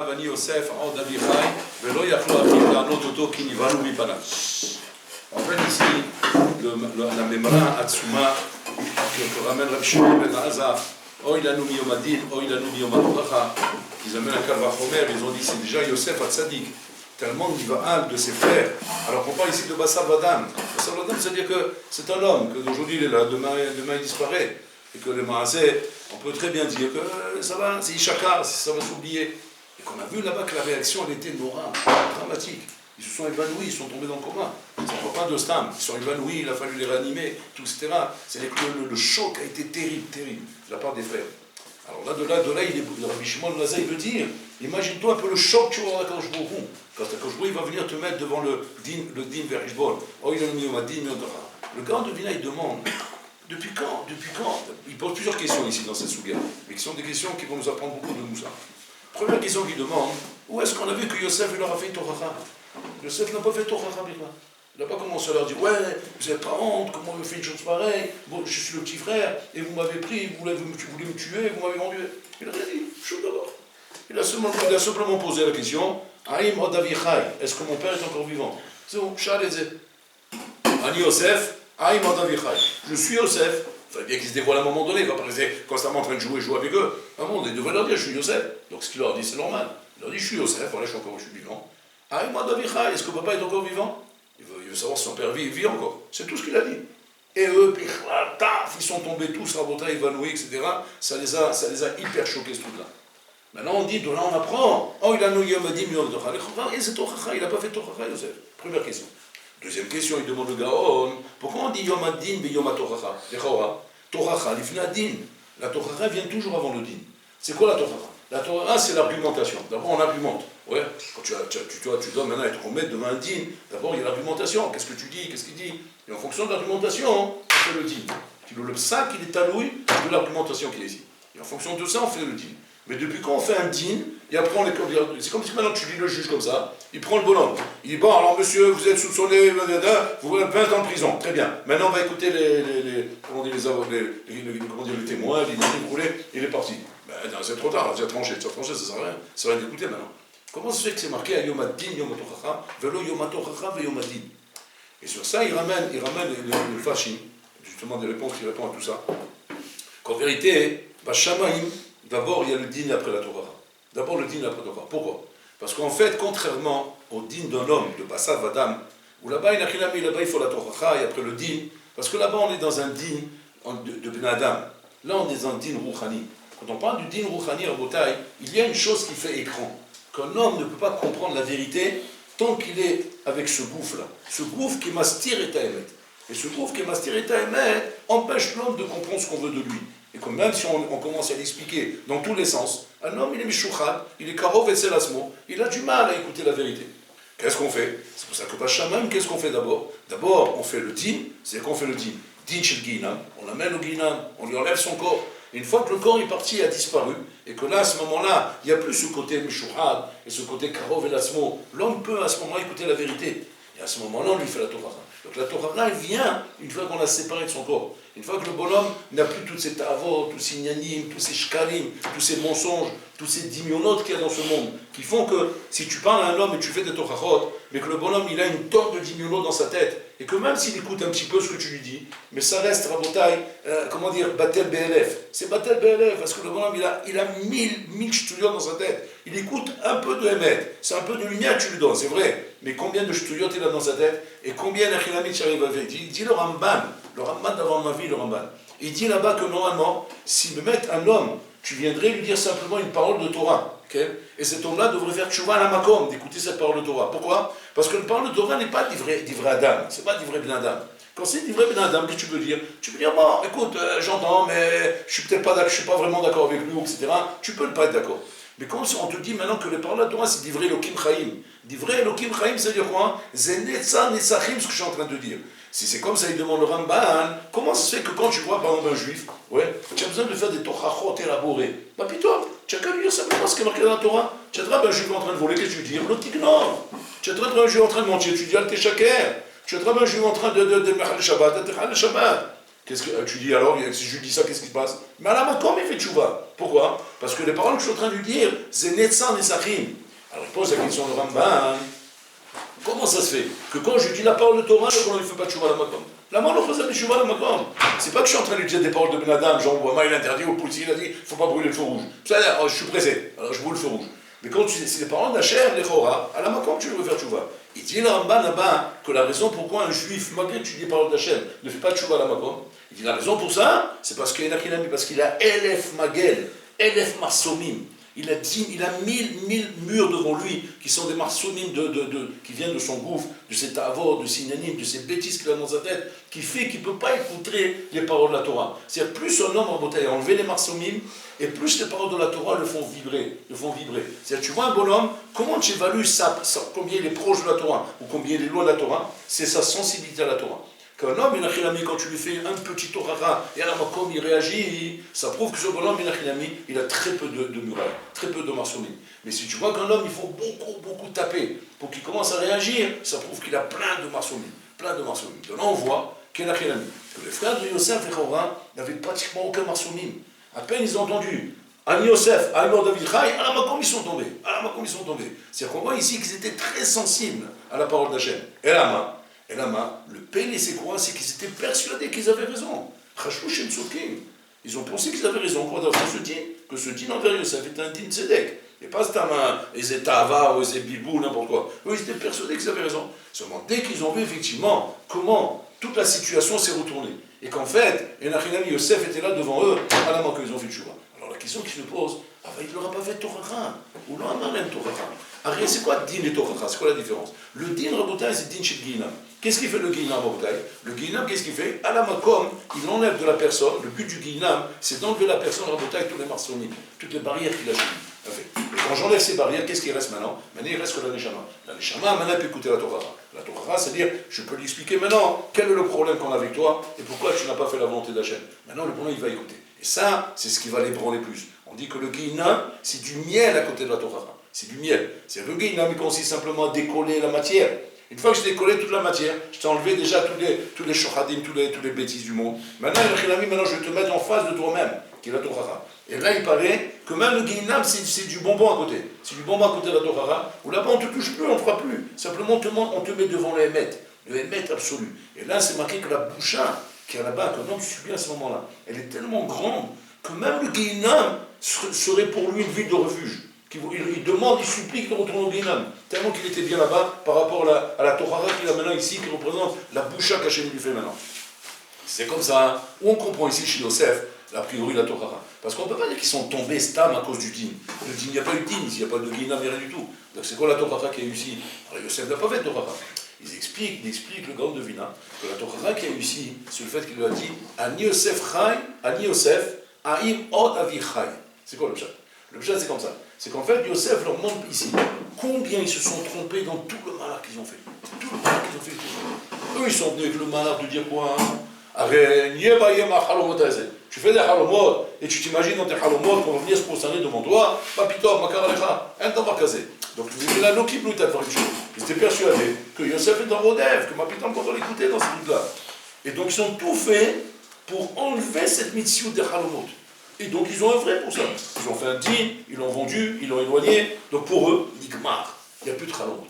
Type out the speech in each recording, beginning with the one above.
Bani Yosef, Od Avichai, Velo Yachlo Achim La'anot Oto Ki Nivanu Mipanav. En fait, ici, la Memra Atsuma que ramène Rabbi Shimon ben Azar, Oy Lanu Miyom Adin, Oy Lanu Miyom Hatoracha, ils amènent un Kal Vachomer, ils ont dit c'est déjà Yosef Hatzadik, tellement Niva'al de ses frères. Alors qu'on parle ici de Basar Vadam. Basar Vadam, c'est-à-dire que c'est un homme, que d'aujourd'hui il est là, demain il disparaît. Et que le Maaseh, on peut très bien dire que ça va, c'est Ishakar, ça va s'oublier. Et qu'on a vu là-bas que la réaction, elle était dramatique. Ils se sont évanouis, ils sont tombés dans le coma. Ce n'est pas de stam, ils sont évanouis, il a fallu les réanimer, tout, etc. C'est-à-dire que le choc a été terrible, terrible, de la part des frères. Alors là, de là, le Rabbi Shimon ben Azar, il veut dire, imagine-toi un peu le choc que tu auras quand Akadosh Baruch Hu va venir te mettre devant le din vers Ishbol. Oh, il a mis au din, le grand devina, il demande, depuis quand Il pose plusieurs questions ici dans cette souga, mais qui sont des questions qui vont nous apprendre beaucoup de Moussa. Première question qu'il demande, où est-ce qu'on a vu que Yosef leur a fait Toracha? Yosef n'a pas fait Toracha, il n'a pas commencé à leur dire, ouais, vous n'avez pas honte, comment vous faites une chose pareille? Bon, je suis le petit frère, et vous m'avez pris, vous voulez me tuer, vous m'avez vendu. Il a rien dit, chou d'abord. Il a simplement posé la question, Aïm Od Avichai, est-ce que mon père est encore vivant? C'est bon, Chalézé. Ani Yosef, Aïm Od Avichai. Je suis Yosef. Il fallait bien qu'ils se dévoilent à un moment donné, il ne va pas rester constamment en train de jouer avec eux. À un moment donné, il devrait leur dire, je suis Yosef. Donc ce qu'il leur dit, c'est normal. Il leur dit, je suis Yosef, voilà, je suis vivant. Aïm Od Avichai, est-ce que papa est encore vivant? Il veut savoir si son père vit encore. C'est tout ce qu'il a dit. Et eux, ils sont tombés tous, rabotés, évanouis, etc. Ça les a hyper choqués, ce truc-là. Maintenant, on dit, de là, on apprend. Oh, il a noué Yomadim, et c'est Tochacha, il n'a pas fait Tochacha, Yosef. Première question. Deuxième question, il demande le Gaon, pourquoi on dit Yomadim et Yomatochacha? Tochacha, l'ifna din. La Tochacha vient toujours avant le din. C'est quoi la Tochacha? La Tochacha, c'est l'argumentation. D'abord, on argumente. Ouais, quand tu dois maintenant être remettre devant un din, d'abord, il y a l'argumentation. Qu'est-ce que tu dis? Qu'est-ce qu'il dit? Et en fonction de l'argumentation, on fait le din. Le psak, il est alloué de l'argumentation qui est ici. Et en fonction de ça, on fait le din. Mais depuis quand on fait un din, et après on les... C'est comme si maintenant tu lis le juge comme ça, il prend le bonhomme. Il dit, bon, alors monsieur, vous êtes soupçonné, vous êtes 20 ans de prison. Très bien. Maintenant on va écouter les témoins, les vous voulez, il est parti. Ben, c'est trop tard, c'est tranché, ça sert à rien. Ça sert à rien d'écouter maintenant. Comment ça se fait que c'est marqué à Yom Adin, Yom Atochacha, Velo Yom Atochacha, Ve Yom Adin? Et sur ça, il ramène le Fashim, justement des réponses qui répondent à tout ça. Qu'en vérité, Bashamaim, d'abord, il y a le din après la Torah. D'abord, le din après la Torah. Pourquoi? Parce qu'en fait, contrairement au din d'un homme, de Basar Vadam, où là-bas, il faut la Torah, et après le din, parce que là-bas, on est dans un din de Ben Adam. Là, on est dans un din Rouchani. Quand on parle du din Rouchani en Botaï, il y a une chose qui fait écran. Qu'un homme ne peut pas comprendre la vérité tant qu'il est avec ce gouffre-là. Ce gouffre qui mastir et taémet. Et ce gouffre qui mastir et taémet empêche l'homme de comprendre ce qu'on veut de lui. Et que même si on commence à l'expliquer dans tous les sens, un homme, il est mishouchad, il est karov et selasmo, il a du mal à écouter la vérité. Qu'est-ce qu'on fait? C'est pour ça que Bachamam, qu'est-ce qu'on fait d'abord? D'abord, on fait le din, c'est qu'on fait le din. Din chez le guinam, on l'amène au guinam, on lui enlève son corps. Et une fois que le corps est parti, a disparu, et que là, à ce moment-là, il n'y a plus ce côté mishouchad et ce côté karov et lasmo, l'homme peut à ce moment-là écouter la vérité. Et à ce moment-là, on lui fait la Torah. Donc la Torah, elle vient une fois qu'on l'a séparé de son corps. Une fois que le bonhomme n'a plus toutes ces tavot, tous ces nyanim, tous ces shkalim, tous ces mensonges, tous ces dimionotes qu'il y a dans ce monde, qui font que si tu parles à un homme et tu fais des torachot, mais que le bonhomme il a une tonne de dimionotes dans sa tête, et que même s'il écoute un petit peu ce que tu lui dis, mais ça reste rabotaï, batel BLF. C'est batel BLF, parce que le bonhomme il a mille ch'touillotes dans sa tête. Il écoute un peu de Hémet, c'est un peu de lumière que tu lui donnes, c'est vrai, mais combien de ch'touillotes il a dans sa tête, et combien d'achilamites arrive à faire? Il dit le Ramban d'avant ma vie, le Ramban. Il dit là-bas que normalement, si me mettent un homme, tu viendrais lui dire simplement une parole de Torah. Okay? Et cet homme-là devrait faire tchouva à la makom, d'écouter cette parole de Torah. Pourquoi? Parce que la parole de Torah n'est pas d'ivrei Adam, c'est pas d'ivrei Ben Adam. Quand c'est d'ivrei Ben Adam, qu'est-ce que tu veux dire? Tu peux dire, bon, écoute, j'entends, mais je suis pas vraiment d'accord avec lui, etc. Tu peux ne pas être d'accord. Mais quand on te dit maintenant que les paroles de la Torah, c'est d'ivrei Elohim Chaim. D'ivrei Elohim Chaim, ça veut dire quoi? Zenetza Nesachim, ce que je suis en train de dire. Si c'est comme ça, il demande le Ramban, comment ça se fait que quand tu vois par exemple un juif, tu as besoin de faire des torachot élaborés? Bah pitois, tu as qu'à lui dire simplement ce qui est marqué dans la Torah. Tu attrapes un juif en train de voler, qu'est-ce que tu dis? L'otignor. Tu attrapes un juif en train de mentir, tu dis al-Teshaker. Tu attrapes un juif en train de le Shabbat, le Shabbat. Qu'est-ce que tu dis alors? Si je lui dis ça, qu'est-ce qui se passe? Mais à la makom, il fait tchouva. Pourquoi? Parce que les paroles que je suis en train de lui dire, c'est Netsan et Sachim. Alors il pose la question de Ramban. Comment ça se fait que quand je dis la parole de Torah, le ne fait pas tchouva à la makom? La mort ne faisait pas tchouva à la makom. C'est pas que je suis en train de lui dire des paroles de Ben Adam, genre Obama il interdit, au policier il a dit, il ne faut pas brûler le feu rouge. C'est-à-dire, je suis pressé, alors je brûle le feu rouge. Mais quand c'est les paroles d'Hachem, les Chora, à la makom tu veux faire tchouva. Il dit le Ramban là-bas que la raison pourquoi un juif, malgré que tu dis les paroles d'Hachem, ne fait pas tchouva à la makom, il dit la raison pour ça, c'est parce qu'il a Elef Magel, Elef Marsomim. Il a 1000 murs devant lui qui sont des marsomim qui viennent de son gouffre, de ses tavors, de ses inanim, de ses bêtises qu'il a dans sa tête, qui fait qu'il ne peut pas écouter les paroles de la Torah. C'est-à-dire, plus un homme en bouteille a enlevé les marsomim, et plus les paroles de la Torah le font vibrer. C'est-à-dire, tu vois un bonhomme, comment tu évalues combien il est proche de la Torah, ou combien il est loin de la Torah, c'est sa sensibilité à la Torah. Qu'un homme, quand tu lui fais un petit torara et à la makom il réagit, ça prouve que ce bonhomme, il a très peu de murailles, très peu de marsomim. Mais si tu vois qu'un homme, il faut beaucoup taper pour qu'il commence à réagir, ça prouve qu'il a plein de marsomim. Donc là, on voit que les frères de Yosef et Chora n'avaient pratiquement aucun marsomim. À peine ils ont entendu Ani Yosef, Aïmor David Chai, à la makom ils sont tombés. C'est-à-dire qu'on voit ici qu'ils étaient très sensibles à la parole d'Hachem. Et là, le péné, c'est quoi? C'est qu'ils étaient persuadés qu'ils avaient raison. Ils ont pensé qu'ils avaient raison. Que ce din envers Yosef était un din tzedek. Et pas Stama, Ezetava, ou Ezebibou, n'importe quoi. Eux, ils étaient persuadés qu'ils avaient raison. Seulement, dès qu'ils ont vu effectivement comment toute la situation s'est retournée, et qu'en fait, Enachinami Yosef était là devant eux, à la mort qu'ils ont fait tchouva. Alors la question qui se pose, il ne leur a pas fait Torah, ou non, même Torah. C'est quoi din et Torah? C'est quoi la différence? Le din Rabotai, c'est din chez Ginam. Qu'est-ce qu'il fait le Guinam Rabotai? Le Guinam, qu'est-ce qu'il fait? À la makom, il enlève de la personne. Le but du Guinam, c'est d'enlever la personne Rabotai, tous les marsonniers, toutes les barrières qu'il a chez lui. Et quand j'enlève ces barrières, qu'est-ce qui reste maintenant? Maintenant, il reste que la Neshama. La Neshama, maintenant, peut écouter la Torah. La Torah, c'est-à-dire, je peux lui expliquer maintenant quel est le problème qu'on a avec toi et pourquoi tu n'as pas fait la volonté d'Hachem. Maintenant, le bonhomme, il va écouter. Et ça, c'est ce qui va l'ébranler plus. On dit que le Guinam, c'est du miel à côté de la Torah. C'est du miel. C'est le Guinam, il consiste simplement à décoller la matière. Une fois que je t'ai collé toute la matière, je t'ai enlevé déjà tous les shochadim, tous les bêtises du monde. Maintenant, je vais te mettre en face de toi-même, qui est la Torah. Et là, il paraît que même le Guinam, c'est du bonbon à côté. C'est du bonbon à côté de la Torah, où là-bas, on ne te touche plus, on ne te fera plus. Simplement, on te met devant le Hémet absolu. Et là, c'est marqué que la boucha, qui est là-bas, que l'homme subit à ce moment-là, elle est tellement grande que même le Guinam serait pour lui une ville de refuge. Il demande, il supplie qu'il retourne au Guinam, tellement qu'il était bien là-bas par rapport à la Torah qu'il a maintenant ici, qui représente la boucha qu'Hachem lui fait maintenant. C'est comme ça, où on comprend ici chez Yosef, a priori la Torah. Parce qu'on ne peut pas dire qu'ils sont tombés stam à cause du din. Le din, il n'y a pas eu de din, il n'y a pas de Guinam, rien du tout. Donc c'est quoi la Torah qui a eu ici? Alors Yosef n'a pas fait de Torah. Il explique le grand devina, que la Torah qui a eu ici, c'est le fait qu'il lui a dit Ani Yosef Chai, Ani Yosef, Aïm Od Avi Chai. C'est quoi le pshat? Le pshat, c'est comme ça. C'est qu'en fait, Yosef leur montre ici combien ils se sont trompés dans tout le malheur qu'ils ont fait. Tout le malheur qu'ils ont fait. Eux, ils sont venus avec le malheur de dire quoi? Tu fais des halomot et tu t'imagines dans tes halomot qu'on va venir se prosterner devant toi. Papito, makaralecha, un temps marqué. Donc, il a l'okib l'outat de faire. Ils étaient persuadés que Yosef est dans Rodev, que Papito, on peut l'écouter dans ce truc-là. Et donc, ils ont tout fait pour enlever cette mitzvah des halomot. Et donc ils ont œuvré pour ça. Ils ont fait un din, ils l'ont vendu, ils l'ont éloigné. Donc pour eux, Nigmar, il n'y a plus de Chalamout.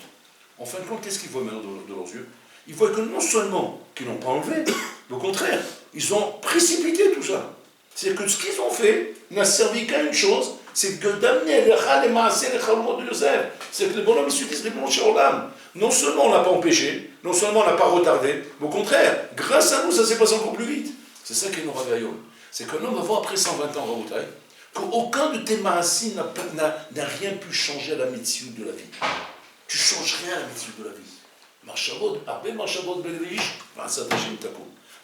En fin de compte, qu'est-ce qu'ils voient maintenant de leurs yeux? Ils voient que non seulement qu'ils n'ont pas enlevé, mais au contraire, ils ont précipité tout ça. C'est-à-dire que ce qu'ils ont fait n'a servi qu'à une chose, c'est que d'amener les Chalamout de Yosef. C'est que les bonhommes, ils se disent les bons chez Olam. Non seulement on n'a pas empêché, non seulement on n'a pas retardé, mais au contraire, grâce à nous, ça s'est passé encore plus vite. C'est ça qui est nos ragaillons. C'est qu'un homme va voir après 120 ans, Rabotai, qu'aucun de tes maasim n'a rien pu changer à la mitzvah de la vie. Tu ne changes rien à la mitzvah de la vie.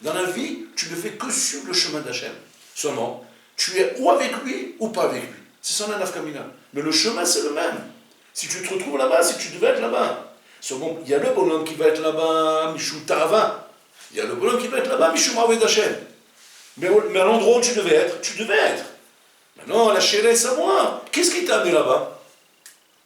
Dans la vie, tu ne fais que suivre le chemin d'Hachem. Seulement, tu es ou avec lui ou pas avec lui. C'est ça la nafkamina. Mais le chemin, c'est le même. Si tu te retrouves là-bas, c'est que tu devais être là-bas. Seulement, il y a le bonhomme qui va être là-bas, Michou Tarava. Il y a le bonhomme qui va être là-bas, Michou Maved Hachem. Mais à l'endroit où tu devais être, tu devais être. Maintenant, la chérie, savoir, qu'est-ce qui t'a amené là-bas?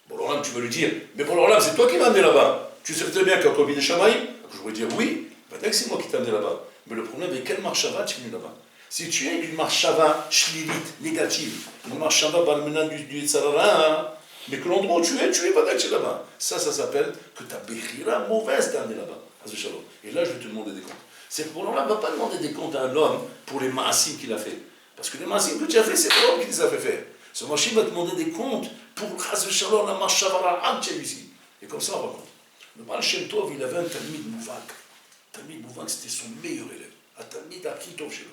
Bon, alors là, tu vas lui dire, mais bon, alors là, c'est toi qui m'as amené là-bas. Tu sais très bien qu'un Kobi de Shamaïm, je vais dire oui, peut-être que c'est moi qui t'ai amené là-bas. Mais le problème est quelle marchava tu finis là-bas. Si tu es une marchava shlilite, négative, une marchava balmenant du Tzarara, mais que l'endroit où tu es pas d'aller là-bas. Ça s'appelle que ta béchira mauvaise d'aller là-bas. Et là, je vais te demander des comptes. C'est pour là, on ne va pas demander des comptes à l'homme pour les maasim qu'il a fait. Parce que les maasim que tu as fait, c'est l'homme qui les a fait faire. Ce marché va te demander des comptes pour la marchavara que tu as eu ici. Et comme ça, on raconte. Le Baal Shem Tov, il avait un Talmid Mouvak. Talmid Mouvak, c'était son meilleur élève. Un Talmid appris Tov chez lui.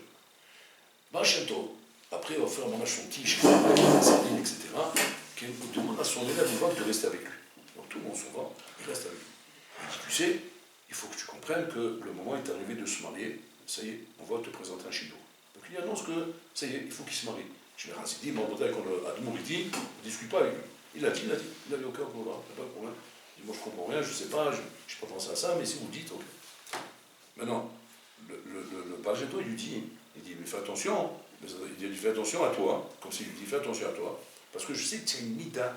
Baal Shem Tov, après, il va faire mon son tige, etc. Il demande à son élève Mouvak de rester avec lui. Donc tout le monde s'en va, il reste avec lui. Il dit, tu sais, il faut que tu comprennes que le moment est arrivé de se marier. Ça y est, on va te présenter un chido. Donc il annonce que, ça y est, il faut qu'il se marie. Je l'ai dit, mais quand Admour il dit, on ne discute pas avec lui. Il a dit, il n'avait aucun problème. Il n'y a pas de problème. Il dit, moi je ne comprends rien, je ne sais pas, je n'ai pas pensé à ça, mais si vous dites, ok. Maintenant, le Baal-Shem-Tov, il lui dit, mais fais attention, il dit, fais attention à toi, comme s'il lui dit, fais attention à toi, parce que je sais que tu as une mida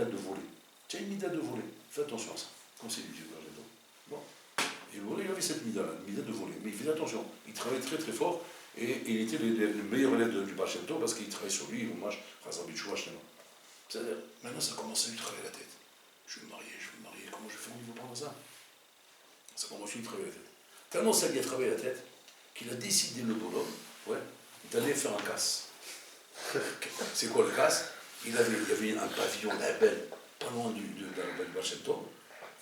de voler. Tu as une mida de voler, fais attention à ça, comme s'il lui dit, le Baal-Shem-Tov. Bon. Et le volet, il avait cette mida de voler, mais il faisait attention, il travaillait très très fort, et il était le meilleur élève du Baal-Shem-Tov parce qu'il travaillait sur lui, il hommage Razabichoua, c'est-à-dire, maintenant ça commence à lui travailler la tête. Je vais me marier, comment je vais faire au niveau par ça? Ça commence à lui travailler la tête. Tellement ça lui a travaillé la tête qu'il a décidé, le bonhomme, d'aller faire un casse. C'est quoi le casse? Il y avait un pavillon label, pas loin du Baal-Shem-Tov.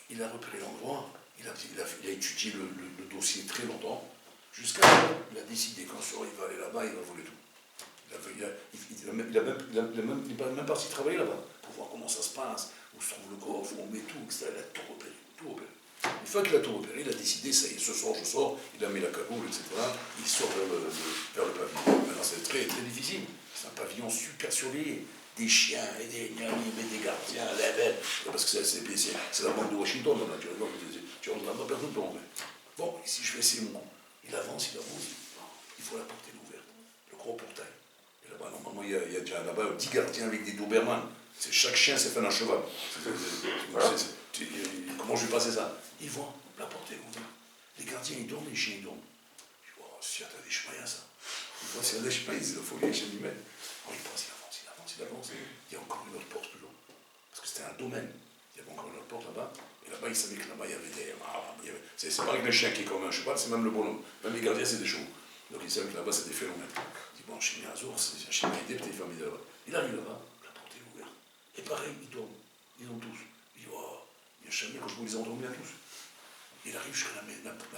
Il a repéré l'endroit, il a étudié le dossier très longtemps, jusqu'à ce qu'il a décidé qu'un soir il va aller là-bas, il va voler tout. Il est même parti travailler là-bas, pour voir comment ça se passe, où se trouve le coffre, où on met tout, etc. Il a tout repéré. Une fois qu'il a tout repéré, il a décidé, ça y est, ce soir je sors, il a mis la cagoule, etc. Il sort vers le pavillon. Maintenant c'est très, très difficile. C'est un pavillon super surveillé. Des chiens et des gardiens, la bête. Parce que c'est la banque de Washington, là, tu rentres là-bas, personne ne peut rentrer. Bon, ici je vais essayer mon coup. Il avance. Il faut la porter ouverte. Le gros portail. Et là-bas, normalement, il y a déjà là-bas 10 gardiens avec des Doberman. Chaque chien s'est fait un cheval. Comment je vais passer ça? Ils vont, la porte est ouverte. Les gardiens, ils dorment, les chiens, ils dorment. Je dis, oh, si t'as des chemins, ça. Ils voient s'il y a des chemins, il faut les chiens lui mettre. Oh, il passe, il avance. Il y a encore une autre porte toujours. Parce que c'était un domaine. Il y avait encore une autre porte là-bas. Et là-bas, il savait que là-bas, il y avait des. C'est pas avec le chien qui est comme un cheval, c'est même le bonhomme. Même les gardiens, c'est des chevaux. Donc il savait que là-bas, c'est des phénomènes. Il dit, bon, chez Miazour, c'est un chien aidé, peut-être famille là-bas. Il arrive là-bas, la porte est ouverte. Et pareil, ils dorment. Ils dorment tous. Il dit, oh, il y a jamais quand je vous les endormis à tous. Il arrive jusqu'à la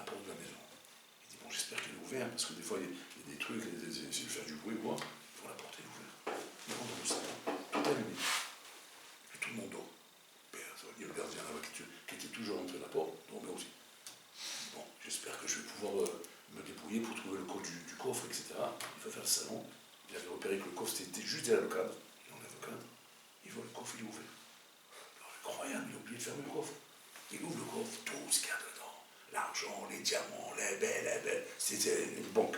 porte de la maison. Il dit, bon, j'espère qu'elle est ouverte, parce que des fois, il y a des trucs, il essaie de faire du bruit ou quoi. Il faut la porte est ouverte. Il rentre dans le salon, tout allumé. Et tout le monde dort. Il y a le gardien là-bas qui était toujours entré à la porte, dormait aussi. Bon, j'espère que je vais pouvoir me débrouiller pour trouver le code du coffre, etc. Il va faire le salon. Il avait repéré que le coffre était juste derrière le cadre. Il enlève le cadre. Il voit le coffre, il est ouvert. Alors, incroyable, il a oublié de fermer le coffre. Il ouvre le coffre, tout ce qu'il y a dedans. L'argent, les diamants, les belles. C'était une banque.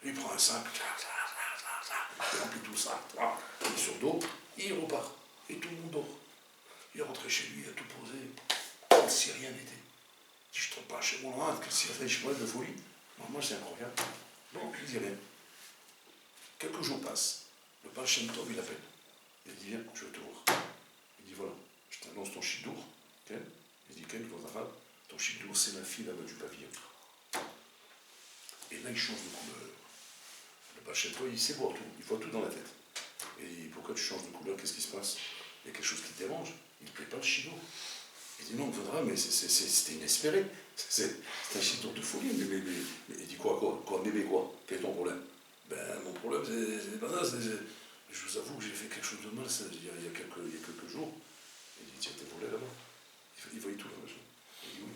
Il prend un sac, il remplit tout ça. Il est sur le dos, et il repart. Et tout le monde dort. Il est rentré chez lui, il a tout posé, comme si rien n'était. Il dit, je tombe pas chez mon rade, que si je suis de folie. Non, moi, c'est incroyable. Bon, il dit rien. Quelques jours passent. Le Baal Shem Tov, il appelle. Il dit, viens, je vais te voir. Il dit, voilà, je t'annonce ton chidour. Ken. Il dit, Ken, ton chidour, c'est la fille là-bas du pavillon. Et là, il change de couleur. Le Baal Shem Tov, il sait voir tout. Il voit tout dans la tête. Et pourquoi tu changes de couleur? Qu'est-ce qui se passe? Il y a quelque chose qui te dérange. Il ne plaît pas le chidour. Il dit non, Vaudra, mais c'était inespéré. C'est un chidour de folie. Mais il dit quoi, bébé, quoi? Quel est ton problème? Ben, mon problème, c'est pas ça. Je vous avoue que j'ai fait quelque chose de mal il y a quelques jours. Il dit, tu as été volé là-bas? Il voyait tout là-bas. Il dit oui.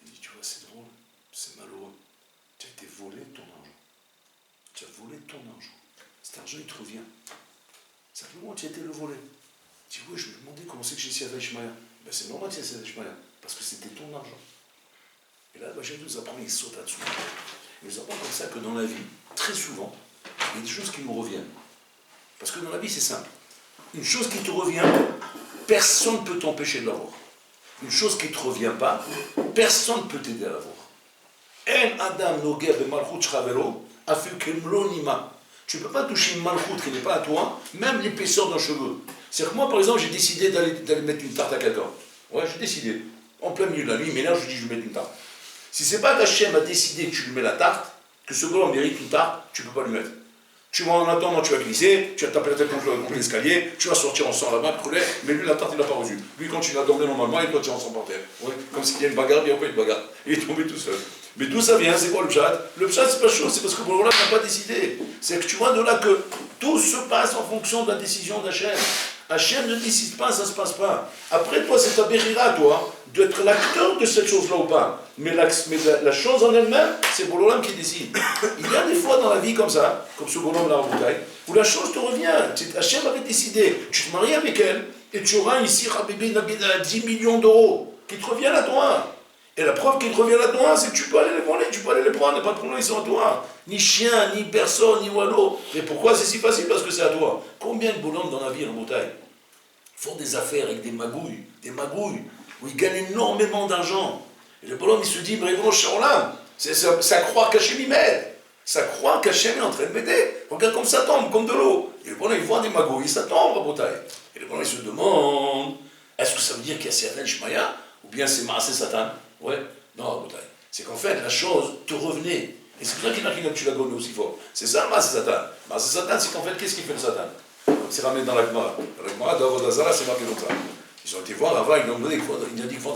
Il dit, tu vois, c'est drôle, c'est malheureux. Tu as été volé ton argent. Tu as volé ton argent. Cet argent, il te revient. Simplement, tu as été le volé. Il dit, oui, je me demandais comment c'est que j'ai essayé avec Ishmael. Ben, c'est normal que c'est essayé avec Ishmael, parce que c'était ton argent. Et là, Bachar nous apprend, il saute là-dessus. Il nous apprend comme ça que dans la vie, très souvent, il y a des choses qui nous reviennent. Parce que dans la vie, c'est simple. Une chose qui te revient, personne ne peut t'empêcher de l'avoir. Une chose qui ne te revient pas, personne ne peut t'aider à l'avoir. En Adam Noger de Malchut Chavero, a fait que l'onima. Tu ne peux pas toucher une malchoute qui n'est pas à toi, même l'épaisseur d'un cheveu. C'est-à-dire que moi, par exemple, j'ai décidé d'aller mettre une tarte à quelqu'un. Ouais, j'ai décidé. En plein milieu de la nuit, il m'énerve, je lui dis je vais mettre une tarte. Si c'est pas qu'Hachem a décidé que tu lui mets la tarte, que ce gars mérite une tarte, tu ne peux pas lui mettre. Tu vas en attendant, tu vas glisser, tu vas taper la tête contre l'escalier, tu vas sortir en sang là-bas, mais lui la tarte il n'a pas reçu. Lui quand il a dormi normalement, il doit tirer en sang par terre. Ouais, comme s'il y a une bagarre, il n'y a pas une bagarre. Il est tombé tout seul. Mais d'où ça vient? C'est quoi le pshat? Le pshat, c'est pas chose, c'est parce que Bourgoula n'a pas décidé. C'est que tu vois de là que tout se passe en fonction de la décision d'Hachem. Hachem ne décide pas, ça ne se passe pas. Après, toi, c'est ta bérira, toi, d'être l'acteur de cette chose-là ou pas. Mais la chose en elle-même, c'est Bourgoula qui décide. Il y a des fois dans la vie comme ça, comme ce bonhomme là en bouteille, où la chose te revient. Hachem avait décidé, tu te maries avec elle, et tu auras ici, Rabbi, 10 millions d'euros, qui te reviennent à toi. Et la preuve qu'il te revient là-dedans, c'est que tu peux aller les voler, tu peux aller les prendre, et pas de problème, ils sont à toi. Ni chien, ni personne, ni oiseau. Mais pourquoi c'est si facile? Parce que c'est à toi. Combien de bonhommes dans la vie en bouteille font des affaires avec des magouilles, où ils gagnent énormément d'argent. Et le bonhomme, il se dit, mais bon, Shaolam, ça croit qu'Hachem m'aide. Ça croit qu'Hachem est en train de m'aider. Regarde comme ça tombe, comme de l'eau. Et le bonhomme, il voit des magouilles, ça tombe en bouteille. Et le bonhomme, il se demande, est-ce que ça veut dire qu'il y a certaines Shmaya, ou bien c'est Maasé Satan? Ouais, non, c'est qu'en fait, la chose te revenait. Et c'est pour ça qu'il y en a qui n'ont tu la gonne aussi fort. C'est ça, Maasé Satan. Maasé Satan, c'est qu'en fait, qu'est-ce qu'il fait le Satan? C'est ramené dans la Gemara. Dans la Gemara d'Avodazara, c'est marqué comme ça. Ils ont été voir avant, ils ont dit qu'il faut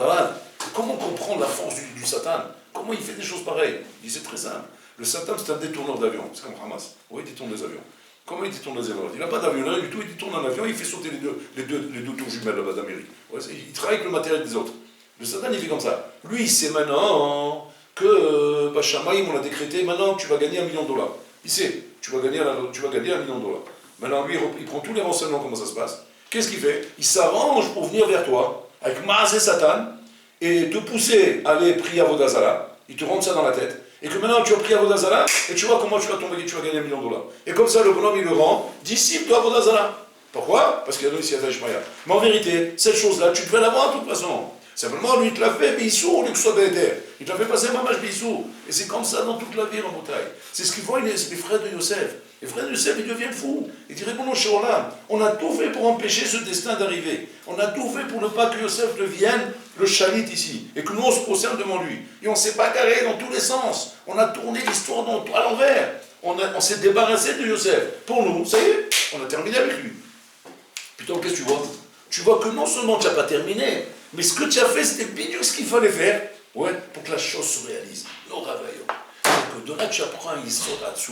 comment comprendre la force du Satan? Comment il fait des choses pareilles? Il dit c'est très simple. Le Satan, c'est un détourneur d'avion. C'est comme Hamas. Oui, il détourne des avions. Comment il détourne les avions? Il n'a pas d'avion, rien du tout. Il détourne un avion, il fait sauter les deux tours jumelles là-bas d'Amérique. Ouais, il travaille avec le matériel des autres. Le Satan, il fait comme ça. Lui, il sait maintenant que Shamaïm, on a décrété, maintenant tu vas gagner $1 million. Il sait, tu vas gagner $1 million. Maintenant, lui, il prend tous les renseignements, comment ça se passe. Qu'est-ce qu'il fait? Il s'arrange pour venir vers toi, avec Maasé Satan, et te pousser à aller prier à Vodazala. Il te rentre ça dans la tête. Et que maintenant tu as prié à Vodazala, et tu vois comment tu vas tomber, tu vas gagner $1 million. Et comme ça, le bonhomme, il le rend disciple de Vodazala. Pourquoi? Parce qu'il a donné Siyata Ishmael. Mais en vérité, cette chose-là, tu devais l'avoir de toute façon. Simplement, lui, il te l'a fait Bissou, lui, que ce soit Béder. Il te l'a fait passer Mamash Bissou. Et c'est comme ça dans toute la vie en montagne. C'est ce qu'ils voient les frères de Yosef. Les frères de Yosef, ils deviennent fous. Ils diraient, bon, chez Olam, on a tout fait pour empêcher ce destin d'arriver. On a tout fait pour ne pas que Yosef devienne le chalit ici. Et que nous, on se concerne devant lui. Et on s'est bagarré dans tous les sens. On a tourné l'histoire à l'envers. On s'est débarrassé de Yosef. Pour nous, ça y est, on a terminé avec lui. Putain, qu'est-ce que tu vois? Tu vois que non seulement tu n'as pas terminé, mais ce que tu as fait, c'était bien ce qu'il fallait faire, ouais, pour que la chose se réalise. Non, Ravaillon. Que de là, tu apprends à Yisrodatsu.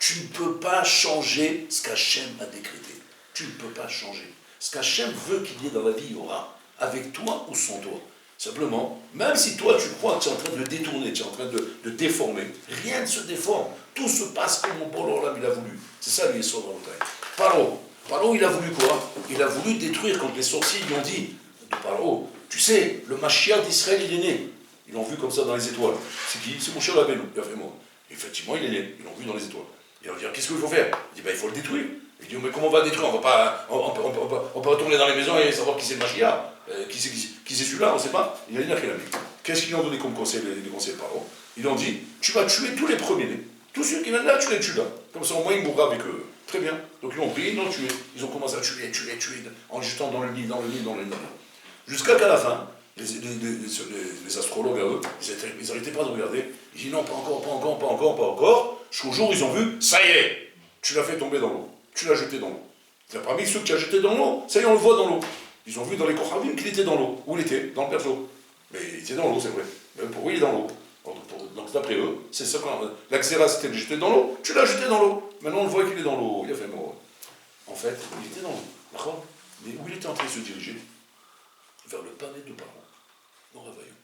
Tu ne peux pas changer ce qu'Hachem a décrété. Tu ne peux pas changer. Ce qu'Hachem veut qu'il y ait dans la vie, il y aura. Avec toi ou sans toi. Simplement, même si toi, tu crois que tu es en train de détourner, tu es en train de déformer, rien ne se déforme. Tout se passe comme mon bon Olam, il a voulu. C'est ça, l'histoire de la montagne. Paro, il a voulu quoi? Il a voulu détruire quand les sorciers lui ont dit de Paro, tu sais, le Mashiach d'Israël, il est né. Ils l'ont vu comme ça dans les étoiles. C'est qui? C'est Moshe Rabbeinu. Il a fait moi. Effectivement, il est né. Ils l'ont vu dans les étoiles. Ils ont dit, qu'est-ce qu'il faut faire? Il dit, il faut le détruire. Il dit, mais comment on va détruire? On peut retourner dans les maisons et savoir qui c'est le Mashiach. Qui c'est celui-là? On ne sait pas. Il a dit, qu'est-ce qu'ils ont donné comme conseil, les conseils de Paro? Ils ont dit, tu vas tuer tous les premiers-nés. Tous ceux qui viennent là, tu les tues là. Comme ça, au moins, ils mourront avec eux. Très bien. Donc, ils ont pris, ils l'ont tué. Ils ont commencé à tuer, en jetant dans le nid. Jusqu'à qu'à la fin, les astrologues à eux, ils n'arrêtaient pas de regarder. Ils disent non, pas encore. Jusqu'au jour où ils ont vu, ça y est, tu l'as fait tomber dans l'eau. Tu l'as jeté dans l'eau. Tu n'as pas mis ceux que tu as jetés dans l'eau. Ça y est, on le voit dans l'eau. Ils ont vu dans les Kochavim qu'il était dans l'eau. Où il était? Dans le berceau. Mais il était dans l'eau, c'est vrai. Mais pourquoi il est dans l'eau? Donc d'après eux, c'est ça qu'on... La xéra, c'était de le jeter dans l'eau. Tu l'as jeté dans l'eau. Maintenant, on le voit qu'il est dans l'eau. Il a fait mort. En fait, il était dans l'eau. D'accord? Mais où il était en train de se diriger? Vers le palais de Paro. Non, Ravaillon.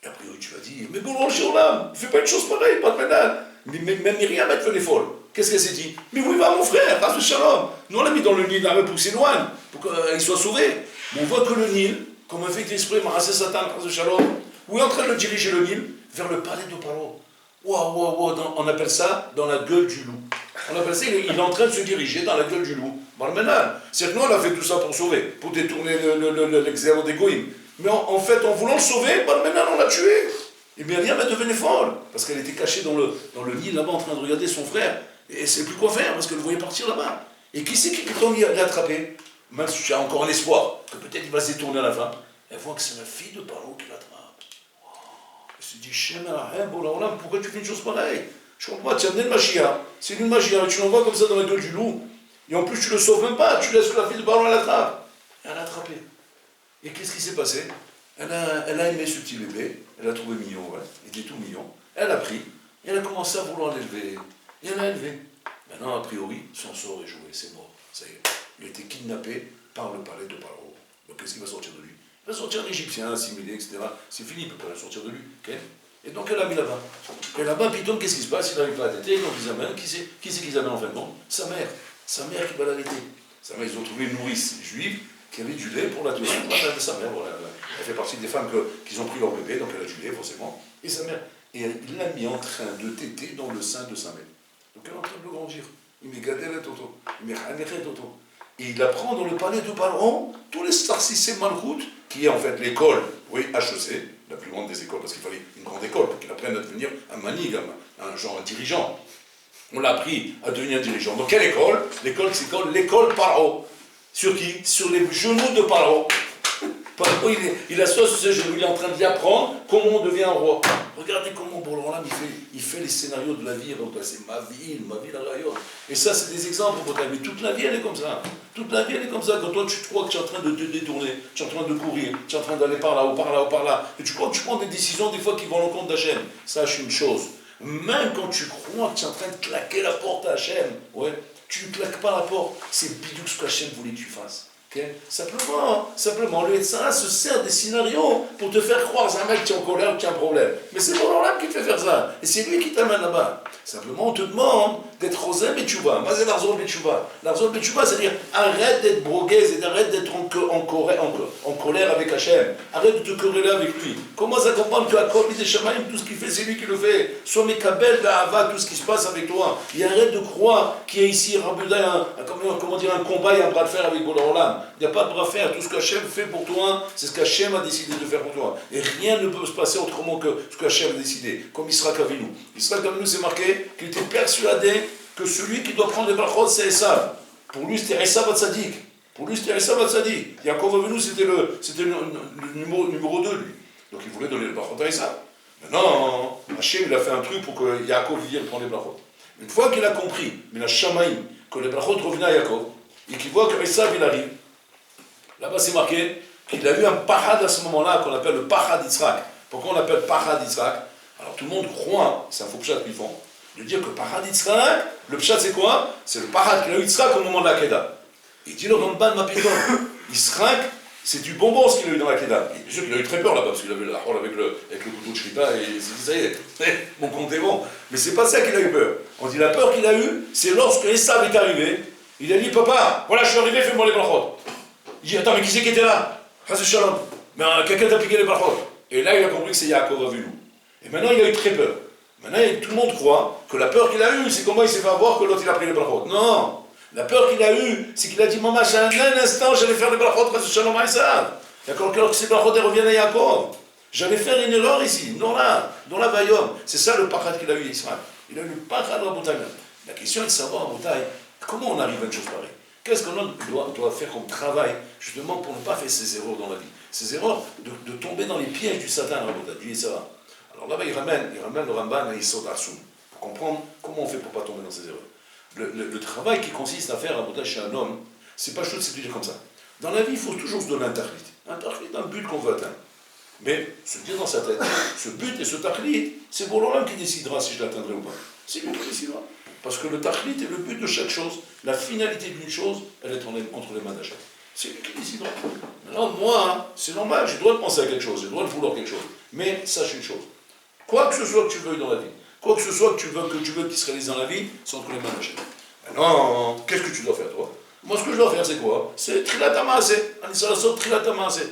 Et après, tu vas dire, mais bon, Shirlam, il ne fait pas une chose pareille, pas de ménage. Mais même Myriam, elle venait folle. Qu'est-ce qu'elle s'est dit? Mais où il va, mon frère? Race de Shalom. Nous, on l'a mis dans le Nil, là, pour qu'il s'éloigne, pour qu'il soit sauvé. Mais on voit que le Nil, comme un fait exprès, Marassé Satan, Race de Shalom, où est en train de diriger le Nil? Vers le palais de Paro. On appelle ça dans la gueule du loup. On appelle ça, il est en train de se diriger dans la gueule du loup. C'est que nous, on a fait tout ça pour sauver, pour détourner l'exerce des goïms. Mais en fait, en voulant le sauver, on l'a tué. Et Myriam, elle devenait folle, parce qu'elle était cachée dans le lit là-bas en train de regarder son frère. Et elle ne savait plus quoi faire, parce qu'elle le voyait partir là-bas. Et qui c'est qui peut l'a attrapé? Même si tu as encore un espoir, que peut-être il va se détourner à la fin. Elle voit que c'est la fille de Paro qui l'attrape. Elle se dit, Shem Alahem, pourquoi tu fais une chose pareille? Je comprends pas, tu as amené le Mashiach. C'est une Mashiach, et tu l'envoies comme ça dans la gueule du loup. Et en plus, tu le sauves même pas, tu laisses que la fille de Paro l'attrape. Elle l'a attrapé. Et qu'est-ce qui s'est passé? Elle a aimé ce petit bébé, elle l'a trouvé mignon, ouais, il était tout mignon. Elle a pris, et elle a commencé à vouloir l'élever. Et elle l'a élevé. Maintenant, a priori, son sort est joué, c'est mort. Ça y est. Il a été kidnappé par le palais de Paro. Donc qu'est-ce qui va sortir de lui? Il va sortir un Égyptien, assimilé, etc. C'est fini, il ne peut pas rien sortir de lui. Okay? Et donc elle l'a mis là-bas. Et là-bas, Python, qu'est-ce qui se passe? Il n'arrive pas à têter, donc ils amènent. Qui c'est qu'ils amènent en fin de compte? Sa mère. Sa mère qui va l'arrêter. Sa mère, ils ont trouvé une nourrice juive qui avait du lait pour la tenir. Sa mère, voilà, elle fait partie des femmes qui ont pris leur bébé, donc elle a du lait, forcément. Et sa mère. Et il l'a mis en train de téter dans le sein de sa mère. Donc elle est en train de le grandir. Il met Gaderet Toto. Il met Haneret Toto. Et il apprend dans le palais de Paro tous les Starsissé Malchut, qui est en fait l'école, oui, HEC, la plus grande des écoles, parce qu'il fallait une grande école pour qu'il apprenne à devenir un manig, un dirigeant. On l'a appris à devenir dirigeant. Donc quelle école? L'école, c'est l'école Paro. Sur qui? Sur les genoux de Paro. Paro, il assoit sur ses genoux, il est en train d'y apprendre comment on devient un roi. Regardez comment Borolam il fait les scénarios de la vie. C'est ma vie, la rayonne. Et ça, c'est des exemples. Mais toute la vie, elle est comme ça. Toute la vie, elle est comme ça. Quand toi, tu crois que tu es en train de te détourner, tu es en train de courir, tu es en train d'aller par là ou par là ou par là, et tu crois que tu prends des décisions des fois qui vont à l'encontre d'Hachem. Sache une chose. Même quand tu crois que tu es en train de claquer la porte à Hachem, ouais, tu ne claques pas la porte. C'est bidou ce qu'Hachem voulait que tu fasses. Okay? Simplement, le médecin se sert des scénarios pour te faire croire à un mec qui est en colère ou qui a un problème. Mais c'est Borolam qui te fait faire ça. Et c'est lui qui t'amène là-bas. Simplement, on te demande d'être Rosem et Tchouva. Moi, c'est l'Arzol Betchouva. L'Arzol Betchouva, c'est-à-dire arrête d'être broguaise et arrête d'être en colère avec Hachem. Arrête de te quereller avec lui. Commence à comprendre que Akol des Shamaïm, tout ce qu'il fait, c'est lui qui le fait. Sois Mekabel d'Ahava, tout ce qui se passe avec toi. Et arrête de croire qu'il y a ici un combat et un bras de fer avec Borolam. Il n'y a pas de bras de fer. Tout ce qu'Hachem fait pour toi, c'est ce qu'Hachem a décidé de faire pour toi. Et rien ne peut se passer autrement que ce qu'Hachem a décidé. Comme Yitzhak Avinu. Yitzhak Avinu, c'est marqué qu'il était persuadé que celui qui doit prendre les brachot, c'est Esav. Pour lui, c'était Esav Hatzadik. Yaakov Avinu, c'était le numéro 2, lui. Donc il voulait donner les brachot à Esav. Maintenant, Hachem, il a fait un truc pour que Yaakov vienne prendre les brachot. Une fois qu'il a compris, mais la Shamaïm, que les brachot revenaient à Yaakov, et qu'il voit que Esav, il arrive, là-bas, c'est marqué qu'il a eu un parad à ce moment-là, qu'on appelle le parad d'Yitzhak. Pourquoi on l'appelle parad d'Yitzhak? Alors tout le monde croit, c'est un faux pshat qu'ils font, de dire que parad d'Yitzhak, le pshat c'est quoi? C'est le parad qu'il a eu Yitzhak au moment de la Kedah. Il dit le Ramban Mapidon, Yitzhak, c'est du bonbon ce qu'il a eu dans la Kedah. Bien sûr qu'il a eu très peur là-bas, parce qu'il avait la rôle avec le couteau de Shrita, et il s'est dit, ça y est, mon compte est bon. Mais c'est pas ça qu'il a eu peur. On dit la peur qu'il a eue, c'est lorsque Esav est arrivé, il a dit, papa, voilà, je suis arrivé, fais-moi les brachot. Il dit, attends, mais qui c'est qui était là? Chas Shalom. Mais quelqu'un t'a piqué les brachot. Et là, il a compris que c'est Yaakov Avinu. Et maintenant, il a eu très peur. Maintenant, tout le monde croit que la peur qu'il a eue, c'est comment il s'est fait avoir que l'autre il a pris les brachot. Non. La peur qu'il a eue, c'est qu'il a dit, maman, j'ai un instant, j'allais faire les brachot, Chas Shalom à Esav. D'accord, que ces brachot reviennent à Yaakov. J'allais faire une erreur ici, dans la Vayom. C'est ça le parad qu'il a eu Israël. Il a eu le parad à Boutaï. La question est de savoir à Boutaï, comment on arrive à une chose pareille? Qu'est-ce qu'on doit faire comme travail, justement, pour ne pas faire ces erreurs dans la vie? Ces erreurs de tomber dans les pièges du Satan, du Yézara. Alors là-bas, il ramène le Ramban à Yisod Arsum, pour comprendre comment on fait pour ne pas tomber dans ces erreurs. Le travail qui consiste à faire un chez un homme, c'est pas chose, c'est de dire comme ça. Dans la vie, il faut toujours se donner un tachlit. Un tachlit, un but qu'on veut atteindre. Mais se dire dans sa tête, ce but et ce tachlit, c'est Borolam qui décidera si je l'atteindrai ou pas. C'est lui qui décidera. Parce que le tachlit est le but de chaque chose. La finalité d'une chose, elle est entre les mains d'Hachem. C'est lui qui décidera. Alors moi, c'est normal, j'ai le droit de penser à quelque chose, j'ai le droit de vouloir quelque chose. Mais sache une chose. Quoi que ce soit que tu veuilles dans la vie, quoi que ce soit que tu veux qui se réalise dans la vie, c'est entre les mains d'Hachem. Alors, qu'est-ce que tu dois faire, toi? Moi, ce que je dois faire, c'est quoi? C'est Trilat HaMaaseh. Anisarasot Trilat HaMaaseh.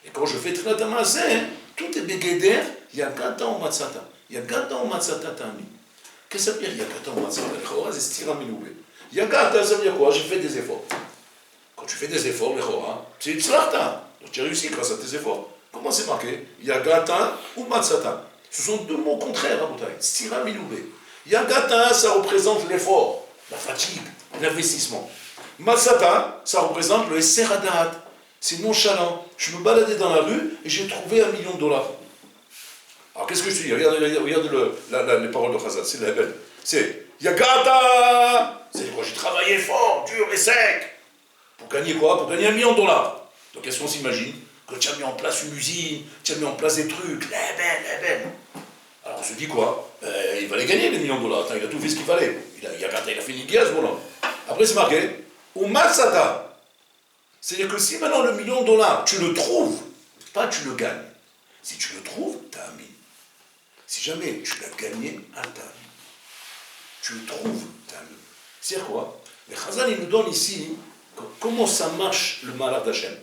Et quand je fais Trilat HaMaaseh, tout est bégéder, il y a Gata ou Matzata. Il y a Gata ou Matzata Tami. Qu'est-ce que ça veut dire, Yagata ou Matzata? C'est Stira Minoubé. Yagata, ça veut dire quoi? J'ai fait des efforts. Quand tu fais des efforts, c'est Tzlachta. Donc tu as réussi grâce à tes efforts. Comment c'est marqué? Yagata ou Matzata. Ce sont deux mots contraires, Rabotai. Stira miloubé. Yagata, ça représente l'effort, la fatigue, l'investissement. Matsata, ça représente le Esseradat. C'est nonchalant. Je me baladais dans la rue et j'ai trouvé $1 million. Alors qu'est-ce que je te dis? Regarde les paroles de Chazal, c'est la belle. C'est Yagata. C'est quoi? J'ai travaillé fort, dur et sec. Pour gagner quoi? Pour gagner $1 million. Donc qu'est-ce qu'on s'imagine? Que tu as mis en place une usine, tu as mis en place des trucs, les belles. Alors on se dit quoi? Il va les gagner les $1 millions. Attends, il a tout fait ce qu'il fallait. Il a fait une guerre ce bonhomme. Après c'est marqué, ou Matsata. C'est-à-dire que si maintenant le $1 million, tu le trouves, pas tu le gagnes. Si tu le trouves, t'as un mille. Si jamais tu l'as gagné, t'as un mille. Tu le trouves, t'as un mille. C'est quoi? Les Chazal, il nous donne ici comment ça marche le malheur d'Hachem.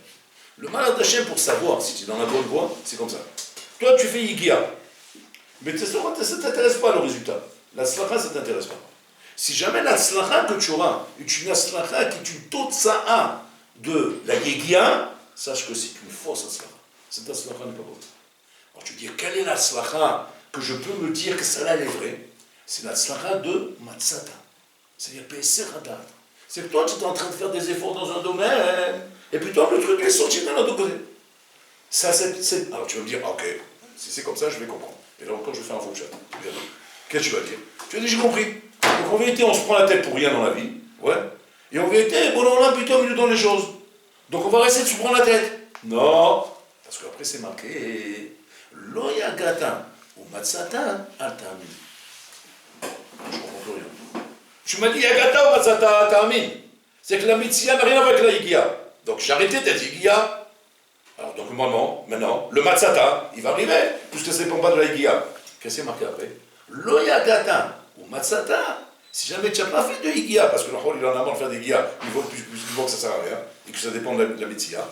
Le malheur d'Hachem, pour savoir si tu es dans la bonne voie, c'est comme ça. Toi, tu fais Yigia. Mais ça ne t'intéresse pas le résultat. La slacha, ça ne t'intéresse pas. Si jamais la slacha que tu auras est une slacha qui est une totsa'a de la Yigia, sache que c'est une fausse slacha. Cette slacha n'est pas bonne. Alors tu dis, quelle est la slacha que je peux me dire que celle-là elle est vraie? C'est la slacha de Matsata. C'est-à-dire Peser Hadat. C'est que toi, tu es en train de faire des efforts dans un domaine, et puis toi, le truc est sorti de l'autre côté. Ça, c'est... Alors tu vas me dire, ok, si c'est comme ça, je vais comprendre. Et là encore, je vais faire un faux chat. Qu'est-ce que tu vas dire? Tu vas dire, j'ai compris. Donc en vérité, on se prend la tête pour rien dans la vie. Ouais. Et en vérité, bon, on a plutôt il nous donne les choses. Donc on va rester de se prendre la tête. Non. Parce qu'après, c'est marqué, Loyagata ou Matsata Altami. Je comprends plus rien. Tu m'as dit Yagata ou Matsata Altami. C'est que la mitzia n'a rien à voir avec la Yigia. Donc j'ai arrêté d'être Yigia. Alors donc maintenant, le Matsata, il va arriver, puisque ça ne dépend pas de la Yigia. Qu'est-ce qui est marqué après? Loyagata ou Matsata, si jamais tu n'as pas fait de Yigia, parce que le Chol il en a marre de faire des Yigia, il voit que ça ne sert à rien, et que ça dépend de la Mitzia.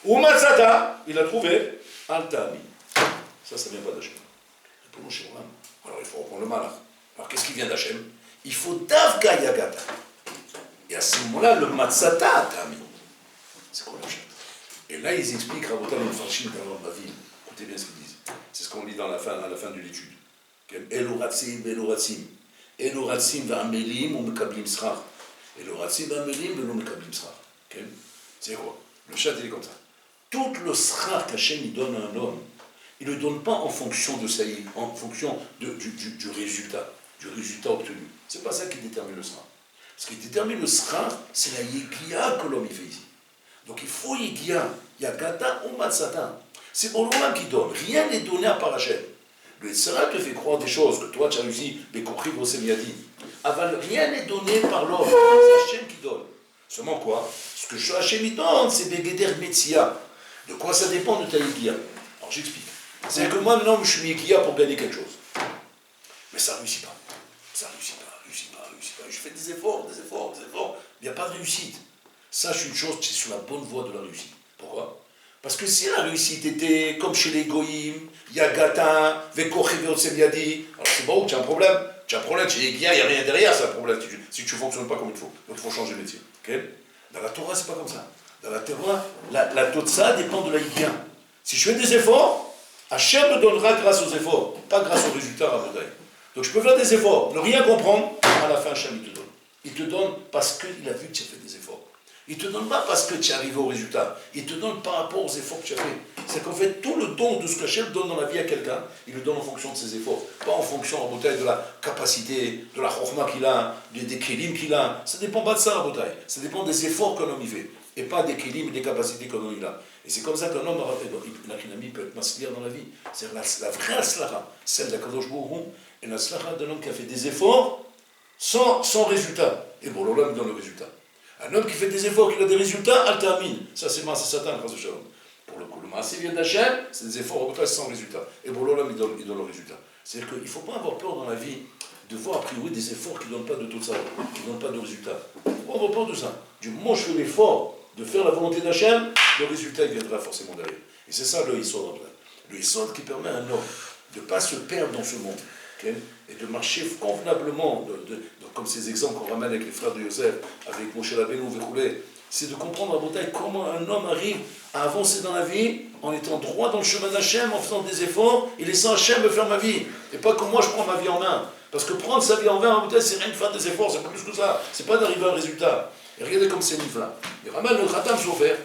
Ou Matsata, il a trouvé Altami. Ça vient pas d'Hachem. Alors il faut reprendre le malach. Alors qu'est-ce qui vient d'Hachem? Il faut Davga Yagata. Et à ce moment-là, le Matsata Altami. C'est quoi le chat? Et là, ils expliquent, Rabotan et Farshim dans la ville. Écoutez bien ce qu'ils disent. C'est ce qu'on lit à la fin de l'étude. Eloratzim, Eloratzim. Eloratzim va'amelim ou mekablim srar. Eloratzim va'amelim ou mekablim srar. C'est quoi? Le chat, il est comme ça. Tout le srar qu'Hachem il donne à un homme, il ne le donne pas en fonction de en fonction du résultat obtenu. C'est pas ça qui détermine le srar. Ce qui détermine le srar, c'est la yegia que l'homme il fait ici. Donc il faut Yigia, Yagata ou Matsata. C'est Olam qui donne. Rien n'est donné à part Hachem. Le Yetzirah te fait croire des choses que toi tu as réussi, mais compris vos sémiadis. Rien n'est donné par l'homme. C'est Hachem qui donne. Seulement quoi? Ce que Hachem il donne, c'est Begeder Metzia. De quoi ça dépend de ta Yigia? Alors j'explique. C'est que moi maintenant je suis Yigia pour gagner quelque chose. Mais ça ne réussit pas. Ça ne réussit pas. Je fais des efforts. Il n'y a pas de réussite. Sache une chose, tu es sur la bonne voie de la réussite. Pourquoi? Parce que si la réussite était comme chez les Goïm, Yagata, Vekocheviot Semiadi, alors c'est bon, tu as un problème. Tu as un problème, tu es Yigia, il n'y a rien derrière, c'est un problème si tu ne fonctionnes pas comme il faut. Donc il faut changer de métier. Okay? Dans la Torah, c'est pas comme ça. Dans la Torah, la Totsa dépend de la Yigia. Si je fais des efforts, Hachem me donnera grâce aux efforts, pas grâce aux résultats à Rabotai. Donc je peux faire des efforts, ne rien comprendre, à la fin Hachem il te donne. Il te donne parce qu'il a vu que tu as fait des efforts. Il ne te donne pas parce que tu es arrivé au résultat. Il te donne par rapport aux efforts que tu as fait. C'est qu'en fait, tout le don de ce qu'Hachem donne dans la vie à quelqu'un, il le donne en fonction de ses efforts. Pas en fonction, en bouteille, de la capacité, de la chorma qu'il a, des kélim qu'il a. Ça ne dépend pas de ça, en bouteille. Ça dépend des efforts qu'un homme y fait. Et pas des kélim et des capacités qu'un homme il a. Et c'est comme ça qu'un homme, il peut être maslier dans la vie. C'est la vraie slacha, celle d'Akadosh Baruch Hu, et la slacha d'un homme qui a fait des efforts sans résultat. Et bon, l'homme donne le résultat. Un homme qui fait des efforts, qui a des résultats, Al-Ta'amin. Ça, c'est Satan, grâce au Shalom. Pour le coup, le Maasé vient d'Hachem, c'est des efforts sans résultat. Et pour l'homme, il donne le résultat. C'est-à-dire qu'il ne faut pas avoir peur dans la vie de voir a priori des efforts qui ne donnent pas de tout ça, qui ne donnent pas de résultat. Il faut pas avoir peur de ça. Du moment où je fais l'effort de faire la volonté d'Hachem, le résultat, il viendra forcément derrière. Et c'est ça le Yisod. Le Yisod qui permet à un homme de ne pas se perdre dans ce monde. Okay? Et de marcher convenablement, comme ces exemples qu'on ramène avec les frères de Yosef, avec Moshe Rabbeinu, Vechoulé, c'est de comprendre à Botaï comment un homme arrive à avancer dans la vie en étant droit dans le chemin d'Hachem, en faisant des efforts et laissant Hachem me faire ma vie. Et pas comme moi je prends ma vie en main. Parce que prendre sa vie en main, à Botaï, c'est rien de faire des efforts, c'est pas plus que ça. C'est pas d'arriver à un résultat. Et regardez comme c'est livre-là. Il ramène le Khatam Sofer.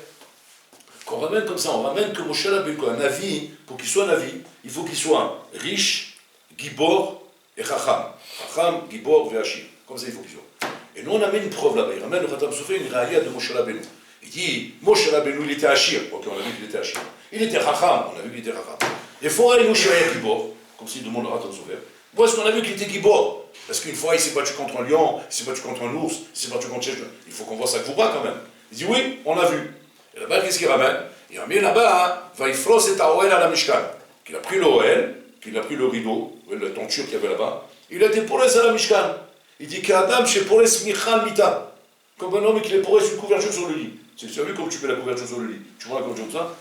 Qu'on ramène comme ça, on ramène que Moshe Rabbeinu, un Navi, pour qu'il soit Navi, il faut qu'il soit riche, Gibor et Chacham. Chacham, Gibor, Véachir. Comme ça, il faut qu'il soit. Et nous, on amène une preuve là-bas. Il ramène le Khatam Sofer, une raïa de Moshe Rabbeinu. Il dit, Moshe Rabbeinu, il était Achir. Ok, on a vu qu'il était Achir. Il était Chacham, on a vu qu'il était Chacham. Et Forah et Moshe Gibor, comme s'il demande le Khatam Sofer. Où est-ce qu'on a vu qu'il était Gibor? Parce qu'une fois, il s'est battu contre un lion, il s'est battu contre un ours, il s'est battu contre Chèche. Il faut qu'on voit ça Gvoura quand même. Il dit, oui, on a vu. Et là-bas, qu'est-ce qu'il ramène? Il ramène là-bas, Vaïfros et Taoel à la Mishkan. Qu'il a pris l'Oel, qu'il a pris le rideau, la tenture qu'il y avait là-bas. Il a été poré à la Mishkan. Il dit qu'Adam, chez poré Smichal Mita. Comme un homme qui est poré sur une couverture sur le lit. Tu as vu comme tu mets la couverture sur le lit? Tu vois la couverture comme ça,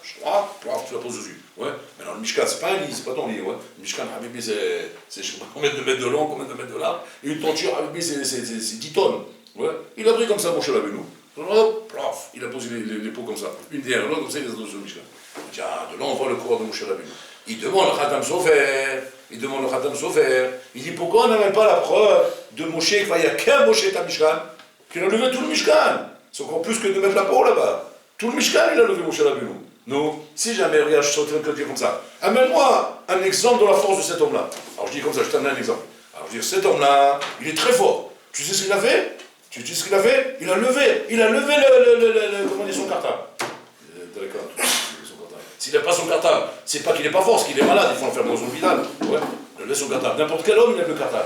tu la poses dessus. Ouais. Mais non, le Mishkan, c'est pas un lit, c'est pas ton lit. Ouais. Le Mishkan, Habibi, c'est je sais pas combien de mètres de long, combien de mètres de large. Et une tenture, Habibi, c'est 10 tonnes. Ouais. Il a pris comme ça, mon cher Rabbeinu. Hop, plaf, il a posé les pots comme ça, une derrière l'autre, comme ça, il les a posés sur le Mishkan. Tiens, de là, on voit le corps de Moshe Rabbeinu. Il demande le Khatam Sofer, il dit pourquoi on n'amène pas la preuve de Moshe, qu'il y a qu'un Moshe à Mishkan, qu'il a levé tout le Mishkan. C'est encore plus que de mettre la peau là-bas. Tout le Mishkan, il a levé Moshe Rabbeinu. Non, si jamais, regarde, je suis en train de dire comme ça, amène-moi un exemple de la force de cet homme-là. Alors je dis comme ça, je t'amène un exemple. Alors je dis, cet homme-là, il est très fort. Tu sais ce qu'il a fait? Tu sais ce qu'il a fait? Il a levé comment dire, son cartable. D'accord, son cartable. S'il n'a pas son cartable, c'est pas qu'il n'est pas fort, c'est qu'il est malade, il faut l'enfermer dans son hôpital. Ouais, il a levé son cartable. N'importe quel homme, il a le cartable.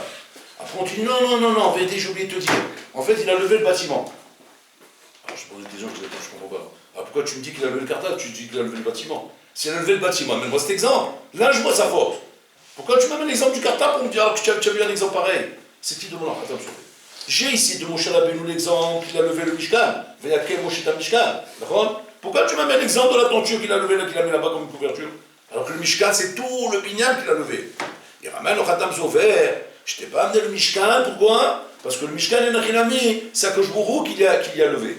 Après on dit, non, en vérité, j'ai oublié de te dire. En fait, il a levé le bâtiment. Alors je pose des gens qui disent, je comprends pas. Alors pourquoi tu me dis qu'il a levé le cartable? Tu dis qu'il a levé le bâtiment. S'il a levé le bâtiment, amène-moi cet exemple. Là, je vois sa force. Pourquoi tu m'amènes l'exemple du cartable pour me dire que tu as vu un exemple pareil? C'est qui demande un cartable? J'ai ici de Moshe Rabbeinu l'exemple qu'il a levé le Mishkan. Vayakel Moshe ta Mishkan. D'accord? Pourquoi tu m'amènes l'exemple de la tenture qu'il a levée là, qu'il a mis là-bas comme une couverture? Alors que le Mishkan, c'est tout le binyan qu'il a levé. Il ramène le Khatam Sofer. Je t'ai pas amené le Mishkan, pourquoi? Parce que le Mishkan est Nachinami, c'est Akadosh Baruch Hu qui l'a levé.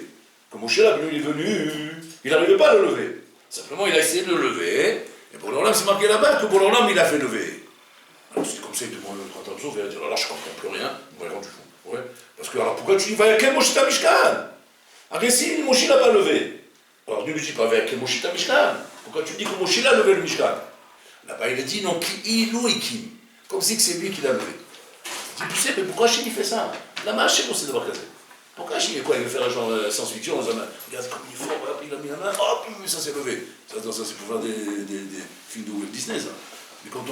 Quand Moshe Rabbeinu il est venu, il n'arrivait pas à le lever. Simplement, il a essayé de le lever. Et pour l'Olam, c'est marqué là-bas que pour l'Olam, il a fait lever. Alors c'est comme ça, il demande le Khatam Sofer, il va dire, alors là, je comprends plus rien, il va rendre du fou. Ouais. Parce que, alors pourquoi tu dis, Vayakel Moshe ta Mishkan? Alors si Moshe l'a pas levé. Alors ne lui dis pas, Vayakel Moshe ta Mishkan. Pourquoi tu dis que Moshe l'a levé le Mishkan? Là-bas, il a dit, non, ki ilu ikim. Comme si c'est lui qui l'a levé. Il dit, tu sais, mais pourquoi Hachem il fait ça? Là-bas, Hachem on s'est d'abord casé. Pourquoi Hachem, quoi, il veut faire un genre science-fiction, regarde comme il est fort, il a mis la main, hop, ça s'est levé. Ça c'est pour faire des films de Walt Disney, ça. Mais quand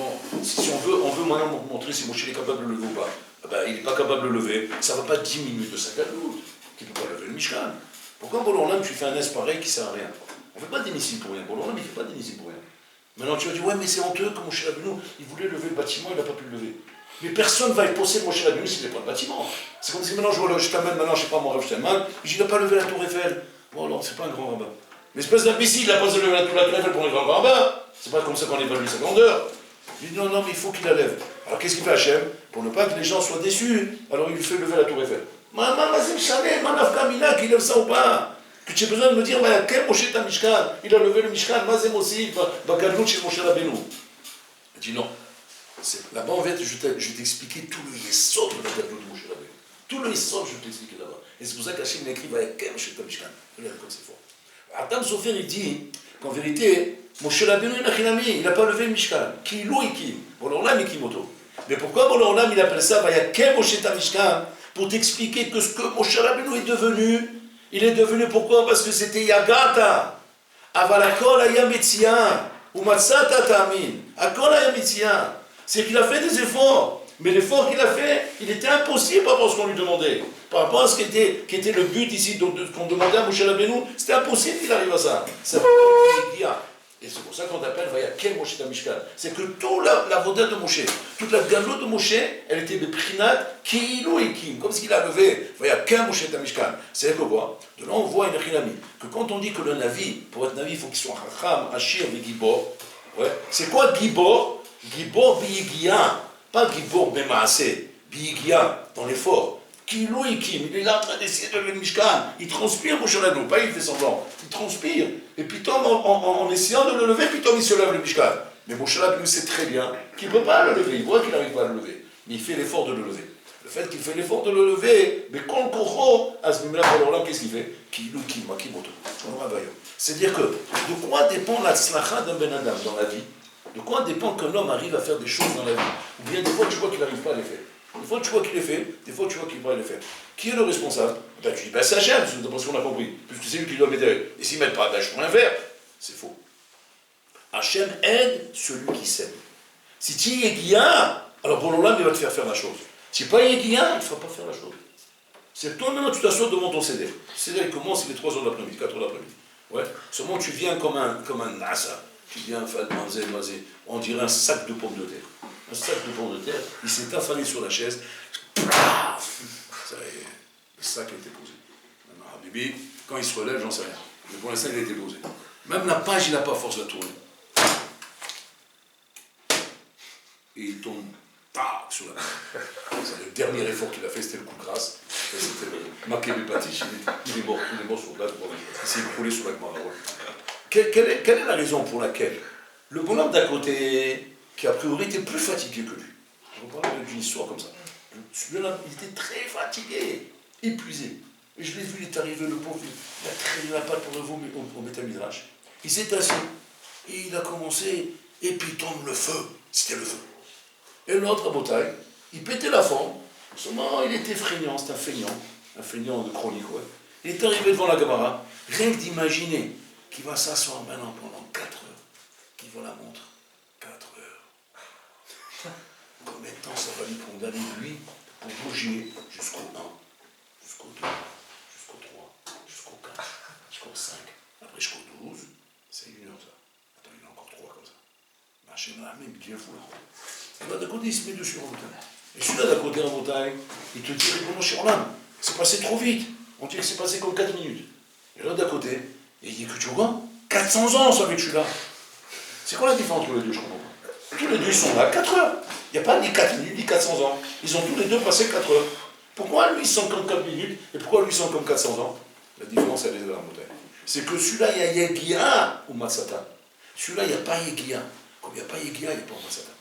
si on veut maintenant montrer si Moshe est capable de le lever ou pas, ben, il n'est pas capable de le lever, ça ne va pas diminuer de sa galoute, qui ne peut pas lever le Mishkan. Pourquoi Bolan tu fais un S pareil qui ne sert à rien? On ne fait pas d'émission pour rien, Bolan il ne fait pas d'émission pour rien. Maintenant tu vas dire, ouais mais c'est honteux que Moshe Rabbeinu, il voulait lever le bâtiment, il n'a pas pu le lever. Mais personne ne va posséder Moshe Rabbeinu s'il n'est pas le bâtiment. C'est comme si maintenant je t'amène, maintenant je ne sais pas mon rêve, je t'amène, il n'a pas levé la tour Eiffel. Bon alors c'est pas un grand rabbin. Mais espèce d'imbécile, il n'a pas levé la tour Eiffel pour un grand rabbin. C'est pas comme ça qu'on évalue sa grandeur. Il dit non, mais il faut qu'il la lève. Alors qu'est-ce qu'il fait Hachem? Pour ne pas que les gens soient déçus, alors il lui fait lever la tour Eiffel. Maman, c'est Chalet, Manaf Kamina, qui lève ça ou pas? Que tu as besoin de me dire, quel Moshe ta Mishkan? Il a levé le Mishkan, Mazem aussi, Bakadlout chez Moshe Rabbeinu. Il dit non. Là-bas, en fait, je vais t'expliquer tout le yesod de la Bakadlout de Moshe Rabbeinu. Tout le yesod, je vais t'expliquer là-bas. Et c'est pour ça qu'Hachem écrit, quel Moshe ta Mishkan? Regarde comme c'est fort. Adam Sofer, il dit qu'en vérité, Moshe Rabbeinu il n'a pas levé le Mishkan. Ki lo ikim. Bolan ikimoto. Mais pourquoi Bolan il appelle ça Vayakel Moshe ta Mishkan? Pour t'expliquer que ce que Moshe Rabbeinu est devenu, il est devenu pourquoi? Parce que c'était Yagata. Avalakol ayam etzia. Umatsata ta'amin. Akol ayam etzia. C'est qu'il a fait des efforts. Mais l'effort qu'il a fait, il était impossible par rapport à ce qu'on lui demandait. Par rapport à ce qui était le but ici, qu'on demandait à Moshe Rabbeinu, c'était impossible qu'il arrive à ça. Et c'est pour ça qu'on appelle Vayakel Moshe ta Mishkan. C'est que toute la vodette de Moshe, toute la galoute de Moshe, elle était de Prinat Kiilu Ikim, comme s'il a levé Vayakel Moshe ta Mishkan. C'est que quoi? De là on voit une Rinami, que quand on dit que le Navi, pour être Navi, il faut qu'il soit Chacham, Achir et Gibor. Ouais. C'est quoi Gibor? Gibor Biyigia, pas Gibor Bemaase, Biyigia, dans l'effort. il est là en train d'essayer de lever le Mishkan. Il transpire, Moshe Rabbeinu, pas il fait semblant. Il transpire. Et puis, en essayant de le lever, puis il se lève le Mishkan. Mais Moshe Rabbeinu sait très bien qu'il ne peut pas le lever. Il voit qu'il n'arrive pas à le lever. Mais il fait l'effort de le lever. Le fait qu'il fait l'effort de le lever, mais quand le Koro, qu'est-ce qu'il fait? C'est-à-dire que de quoi dépend la tzlacha d'un Ben Adam dans la vie? De quoi dépend qu'un homme arrive à faire des choses dans la vie? Ou bien des fois tu vois qu'il n'arrive pas à les faire. Des fois tu vois qu'il les fait, des fois tu vois qu'il va les faire. Qui est le responsable? Ben, tu dis, ben c'est Hachem, c'est d'après ce qu'on a compris. Puisque c'est lui qui doit m'aider. Et s'il ne m'aide pas, ben je peux rien faire. C'est faux. Hachem aide celui qui s'aide. Si tu y es guia, alors pour l'Olam, il va te faire la chose. Si pas y est guia, il ne fera pas faire la chose. C'est toi maintenant, tu t'assois devant ton CD. Le CD il commence, il est 3h de l'après-midi, 4h de l'après-midi. Ouais. Seulement tu viens comme un nasa. Tu viens, on dirait un sac de pommes de terre. Un sac de pommes de terre, il s'est affalé sur la chaise. Paf, ça y est, le sac a été posé. Maintenant, Habibi, quand il se relève, j'en sais rien. Mais pour l'instant, il a été posé. Même la page, il n'a pas force de la tourner. Et il tombe sur la page. C'est le dernier effort qu'il a fait, c'était le coup de grâce. C'était le Makébé Patish, il est mort sur place. Il s'est écroulé sur la Gemara. Quelle est la raison pour laquelle le bonhomme d'à côté, qui a priori était plus fatigué que lui, je vous parle d'une histoire comme ça, celui-là, il était très fatigué, épuisé. Et je l'ai vu, il est arrivé, le pauvre, il a traîné la patte pour le vomir au Beth Midrash. Il s'est assis, et il a commencé, et puis tombe le feu, c'était le feu. Et l'autre, à Botaï, il pétait la forme, seulement il était feignant, c'est un feignant de chronique, ouais. Il est arrivé devant la Gemara, rien que d'imaginer qu'il va s'asseoir maintenant pendant 4 heures, qu'il voit la montre, 4 heures. Combien de temps ça va lui prendre d'aller, lui, pour bouger jusqu'au 1, jusqu'au 2, jusqu'au 3, jusqu'au 4, jusqu'au 5, après jusqu'au 12, c'est 1 heure ça. Attends, il y en a encore 3 comme ça. Machin là, même bien fou là. Et là, d'un côté, il se met dessus en montagne. Et celui-là, d'un côté en montagne, il te dit, bon, chez Roland, c'est passé trop vite. On dirait que c'est passé comme 4 minutes. Et là, d'un côté, il dit que tu vois, 400 ans, ça fait que je suis là. C'est quoi la différence entre les deux, je comprends pas. Tous les deux, ils sont là 4 heures. Il n'y a pas ni 4 minutes, ni 400 ans. Ils ont tous les deux passé 4 heures. Pourquoi lui, ils sont comme 4 minutes, et pourquoi lui, ils sont comme 400 ans? La différence, elle est dans la montagne. C'est que celui-là, il y a Yegia ou Matsata. Celui-là, il n'y a pas Yegia. Comme il n'y a pas Yegia, il n'y a pas Matsata.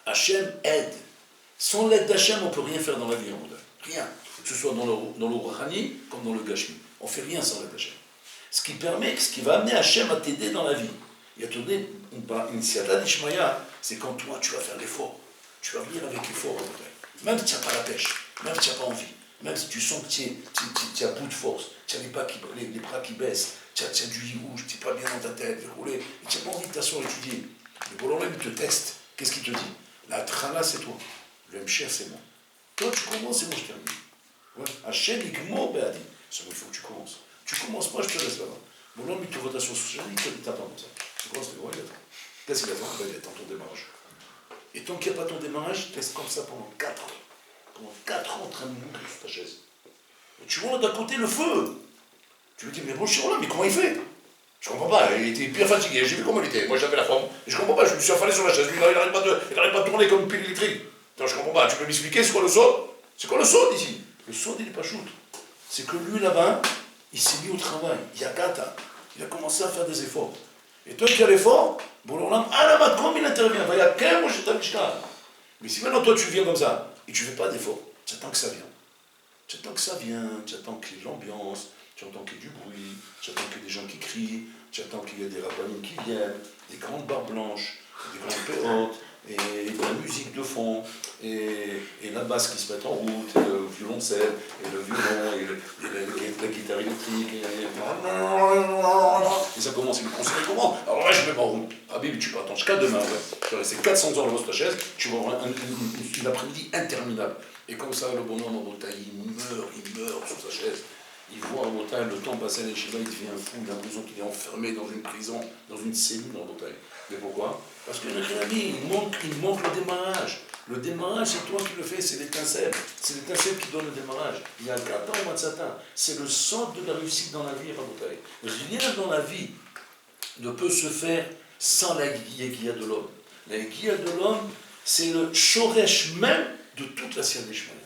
Hachem aide. Sans l'aide d'Hachem, on ne peut rien faire dans la vie en montagne. Rien. Que ce soit dans le Rouhani comme dans le Gashmi. On ne fait rien sans l'aide d'Hachem. Ce qui va amener Hachem à t'aider dans la vie. Il va te donner une siata d'Ishmaïa, c'est quand toi tu vas faire l'effort. Tu vas venir avec l'effort en montagne. Même si tu n'as pas la pêche, même si tu n'as pas envie, même si tu sens que tu as bout de force, tu as les bras qui baissent, tu as du rouge, tu n'es pas bien dans ta tête, déroulé, et tu n'as pas envie de t'asseoir et étudier. Le boulot même il te teste. Qu'est-ce qu'il te dit? La trala c'est toi, le mcher c'est moi. Toi tu commences et moi je termine. Ouais. Hachem Igmo Beadi. Il faut que tu commences. Tu commences pas, je te laisse là-bas. Bon, l'homme, il te vote sur ce il t'attend comme ça. C'est quoi, c'est quoi, il attend. Qu'est-ce qu'il attend? Il attend ton démarrage. Et tant qu'il n'y a pas ton démarrage, tu restes comme ça pendant 4 ans. Pendant 4 ans en train de monter sur ta chaise. Et tu vois d'un côté le feu. Tu me dis, mais bon, je suis là, mais comment il fait? Je comprends pas, il était bien fatigué, j'ai vu comment il était. Moi j'avais la forme, et je comprends pas, je me suis affalé sur la chaise. Lui, il n'arrive pas de tourner comme une pile électrique. Non, je comprends pas, tu peux m'expliquer c'est quoi le saut? C'est quoi le saut ici? Le saut, il n'est pas shoot. C'est que lui là-bas, il s'est mis au travail, il y a 4 ans. Il a commencé à faire des efforts. Et toi qui as l'effort, bon, alors là, comme il intervient, il y a qu'un, moi je t'habite. Mais si maintenant toi tu viens comme ça, et tu ne fais pas d'effort, tu attends que ça vienne. Tu attends que ça vienne, tu attends qu'il y ait de l'ambiance, tu attends qu'il y ait du bruit, tu attends qu'il y ait des gens qui crient, tu attends qu'il y ait des rabbinim qui viennent, des grandes barbes blanches, des grandes pérotes, et de la musique de fond, et la basse qui se met en route, et le violoncelle, et le violon, et la guitare électrique, et ça commence, et le concert commence. Alors là, je mets ma route. Ah mais tu peux attendre jusqu'à demain, ouais. Tu vas rester 400 ans dans ta chaise, tu vas avoir une après-midi interminable. Et comme ça, le bonhomme en Bretagne, il meurt sur sa chaise. Il voit en Bretagne le temps passer à l'échelle, il devient fou, il a l'impression qu'il est enfermé dans une prison, dans une cellule en Bretagne. Mais pourquoi? Parce que il manque le démarrage. Le démarrage, c'est toi qui le fais, c'est l'étincelle. C'est l'étincelle qui donne le démarrage. Il y a un gata au Matsata. C'est le centre de la réussite dans la vie, Rabotai. Rien dans la vie ne peut se faire sans la guilla de l'homme. La guilla de l'homme, c'est le shoresh même de toute la science d'Ishmael.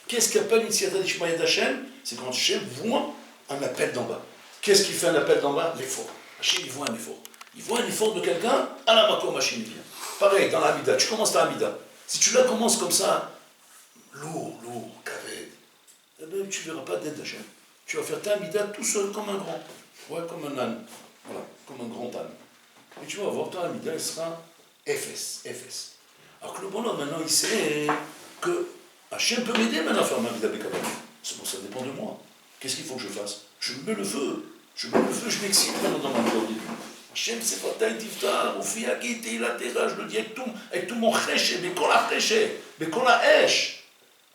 Qu'est-ce qu'appelle une siyata d'Ishmaïa d'Hachem? C'est quand Hachem voit un appel d'en bas. Qu'est-ce qui fait un appel d'en bas? L'effort. Hachem, il voit un effort. Il voit un effort de quelqu'un, à la makom, Hachem, il vient. Pareil, dans l'Amida, tu commences ta Amida. Si tu la commences comme ça, lourd, kaved, eh bien, tu ne verras pas d'aide d'Hachem. Tu vas faire ta Amida tout seul comme un grand. Ouais, comme un âne. Voilà, comme un grand âne. Et tu vas voir, ta Amida, elle sera FS. Alors que le bonhomme, maintenant, il sait que Hachem peut m'aider maintenant à faire ma Amida Bekabal. C'est bon, ça dépend de moi. Qu'est-ce qu'il faut que je fasse? Je mets le feu. Je m'excite maintenant dans ma vie au début. Hachem, c'est pas ta tiftar, ou fiaki, teila, terra, je le dis avec tout mon chèche, mais qu'on la chèche, mais qu'on la hèche.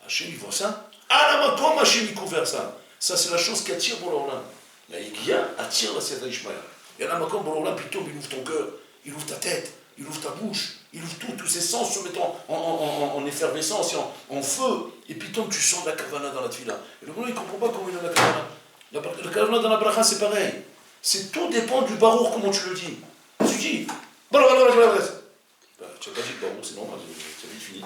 Hachem, il voit ça. Ah là, comme Hachem, il couvert ça. Ça, c'est la chose qui attire Borolin. La Yégia attire la Siyata d'Ishmaïa. Et là, comme Borolin, plutôt, il ouvre ton cœur, il ouvre ta tête, il ouvre ta bouche, il ouvre tous ses sens se mettant en effervescence et en feu. Et puis, tu sens la kavana dans la tefila. Et le bonhomme, il ne comprend pas comment il a la kavana. La kavana dans la bracha, c'est pareil. C'est tout dépend du barour, comment tu le dis. Tu dis, tu n'as pas dit barour, c'est normal, c'est vite fini.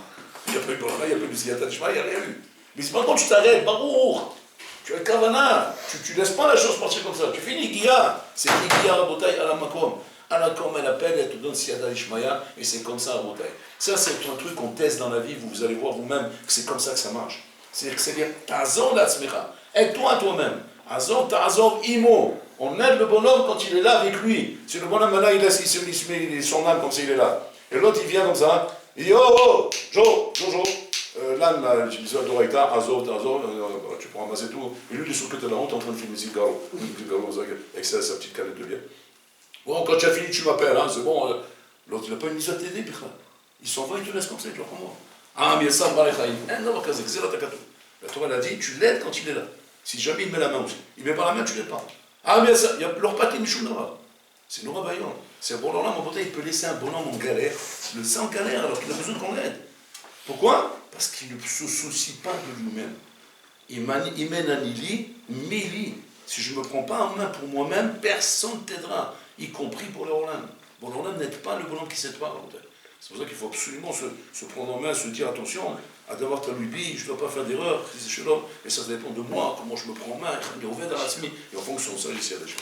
Il n'y a pas eu bracha, il n'y a pas eu de siyata d'Ishmaïa, il n'y a rien eu. Mais c'est maintenant tu t'arrêtes, barour. Tu as kavana, tu ne laisses pas la chose partir comme ça. Tu finis Guilla. C'est Guilla Rabotai à la makom. À la com, elle appelle, elle te donne siyata d'Ishmaïa, et c'est comme ça Rabotai. Ça, c'est un truc qu'on teste dans la vie, vous allez voir vous-même que c'est comme ça que ça marche. C'est-à-dire, t'azor l'atzmecha. Aide-toi à toi-même. Azor, t'azor imo. On aide le bonhomme quand il est là avec lui. Si le bonhomme là, il met son âme comme ça, il est là. Et l'autre, il vient comme ça. Il dit, oh, Jojo. L'âne, là, je disais, Doraïta, Azor, tu peux ramasser tout. Et lui, il est sur le côté de la honte, en train de filmer une garo, avec sa petite canette de bière. Bon, quand tu as fini, tu m'appelles, hein, c'est bon. L'autre, il n'a pas une mise à t'aider, il s'en va, il te laisse comme ça, il te le reprend. Ah, mais ça, la Torah l'a dit, tu l'aides quand il est là. Si jamais il met la main aussi. Il ne met pas la main, tu ne l'aides pas. Ah, mais ça, il y a leur paquet de Mishunara. C'est Nora Bayon. C'est un bonhomme, mon pote, il peut laisser un bonhomme en galère, le laisser en galère alors qu'il a besoin qu'on l'aide. Pourquoi? Parce qu'il ne se soucie pas de lui-même. Imenanili, mili. Si je ne me prends pas en main pour moi-même, personne ne t'aidera, y compris pour le Roland. Bon, le Roland n'aide pas le bonhomme qui ne s'aide pas. C'est pour ça qu'il faut absolument se prendre en main, se dire attention, à d'avoir ta lubie, je ne dois pas faire d'erreur, et ça dépend de moi, comment je me prends en main, et en fonction de ça, j'essaie d'agir.